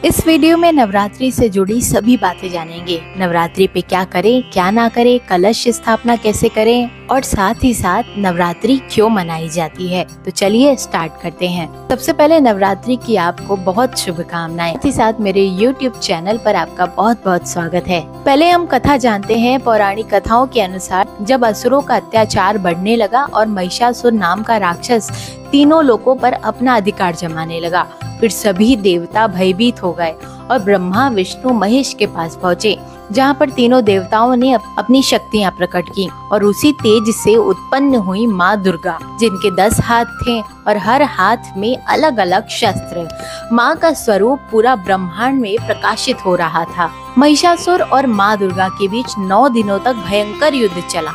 इस वीडियो में नवरात्रि से जुड़ी सभी बातें जानेंगे। नवरात्रि पे क्या करें, क्या ना करें, कलश स्थापना कैसे करें और साथ ही साथ नवरात्रि क्यों मनाई जाती है। तो चलिए स्टार्ट करते हैं। सबसे पहले नवरात्रि की आपको बहुत शुभकामनाएं। साथ ही साथ मेरे YouTube चैनल पर आपका बहुत बहुत स्वागत है। पहले हम कथा जानते हैं। पौराणिक कथाओं के अनुसार जब असुरों का अत्याचार बढ़ने लगा और महिषासुर नाम का राक्षस तीनों लोकों पर अपना अधिकार जमाने लगा, फिर सभी देवता भयभीत हो गए और ब्रह्मा विष्णु महेश के पास पहुँचे, जहाँ पर तीनों देवताओं ने अपनी शक्तियाँ प्रकट की और उसी तेज से उत्पन्न हुई माँ दुर्गा, जिनके 10 हाथ थे और हर हाथ में अलग अलग शस्त्र। माँ का स्वरूप पूरा ब्रह्मांड में प्रकाशित हो रहा था। महिषासुर और माँ दुर्गा के बीच 9 दिनों तक भयंकर युद्ध चला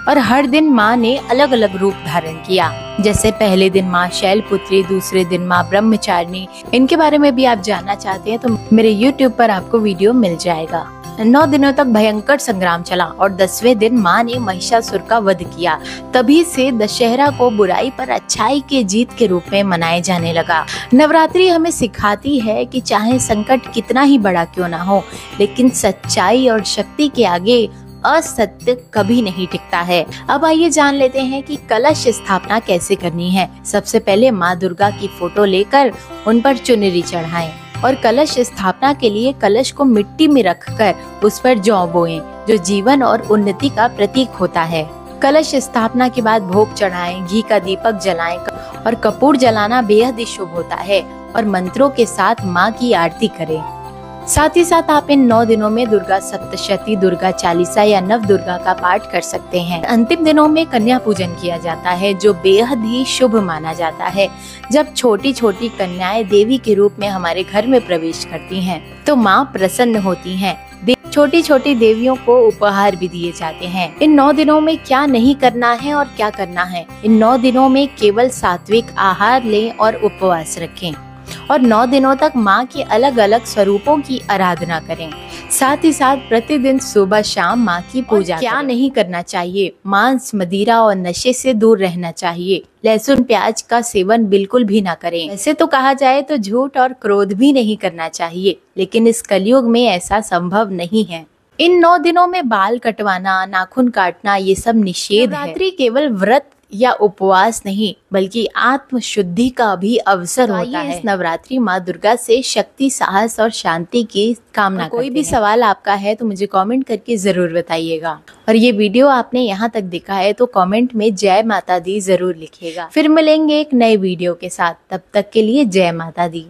और हर दिन माँ ने अलग अलग रूप धारण किया। जैसे पहले दिन माँ शैलपुत्री, दूसरे दिन माँ ब्रह्मचारिणी। इनके बारे में भी आप जानना चाहते हैं तो मेरे YouTube पर आपको वीडियो मिल जाएगा। 9 दिनों तक भयंकर संग्राम चला और 10वें दिन माँ ने महिषासुर का वध किया। तभी से दशहरा को बुराई पर अच्छाई के जीत के रूप में मनाए जाने लगा। नवरात्रि हमें सिखाती है कि चाहे संकट कितना ही बड़ा क्यों ना हो, लेकिन सच्चाई और शक्ति के आगे असत्य कभी नहीं टिकता है। अब आइए जान लेते हैं कि कलश स्थापना कैसे करनी है। सबसे पहले माँ दुर्गा की फोटो लेकर उन पर चुनरी चढ़ाएं और कलश स्थापना के लिए कलश को मिट्टी में रखकर उस पर जौ बोएं, जो जीवन और उन्नति का प्रतीक होता है। कलश स्थापना के बाद भोग चढ़ाएं, घी का दीपक जलाएं और कपूर जलाना बेहद ही शुभ होता है और मंत्रों के साथ माँ की आरती करें। साथ ही साथ आप इन 9 दिनों में दुर्गा सप्तशती, दुर्गा चालीसा या नव दुर्गा का पाठ कर सकते हैं। अंतिम दिनों में कन्या पूजन किया जाता है, जो बेहद ही शुभ माना जाता है। जब छोटी छोटी कन्याएं देवी के रूप में हमारे घर में प्रवेश करती हैं, तो माँ प्रसन्न होती हैं। छोटी छोटी देवियों को उपहार भी दिए जाते हैं। इन 9 दिनों में क्या नहीं करना है और क्या करना है। इन 9 दिनों में केवल सात्विक आहार लें और उपवास रखें और 9 दिनों तक माँ के अलग अलग स्वरूपों की आराधना करें। साथ ही साथ प्रतिदिन सुबह शाम माँ की पूजा क्या नहीं करना चाहिए। मांस, मदिरा और नशे से दूर रहना चाहिए। लहसुन प्याज का सेवन बिल्कुल भी ना करें। वैसे तो कहा जाए तो झूठ और क्रोध भी नहीं करना चाहिए, लेकिन इस कलयुग में ऐसा संभव नहीं है। इन 9 दिनों में बाल कटवाना, नाखून काटना, ये सब निषेध है। नवरात्रि केवल व्रत या उपवास नहीं, बल्कि आत्म शुद्धि का भी अवसर होता है। इस नवरात्रि माँ दुर्गा से शक्ति, साहस और शांति की कामना। कोई भी सवाल आपका है तो मुझे कमेंट करके जरूर बताइएगा। और ये वीडियो आपने यहाँ तक देखा है तो कमेंट में जय माता दी जरूर लिखिएगा। फिर मिलेंगे एक नए वीडियो के साथ। तब तक के लिए जय माता दी।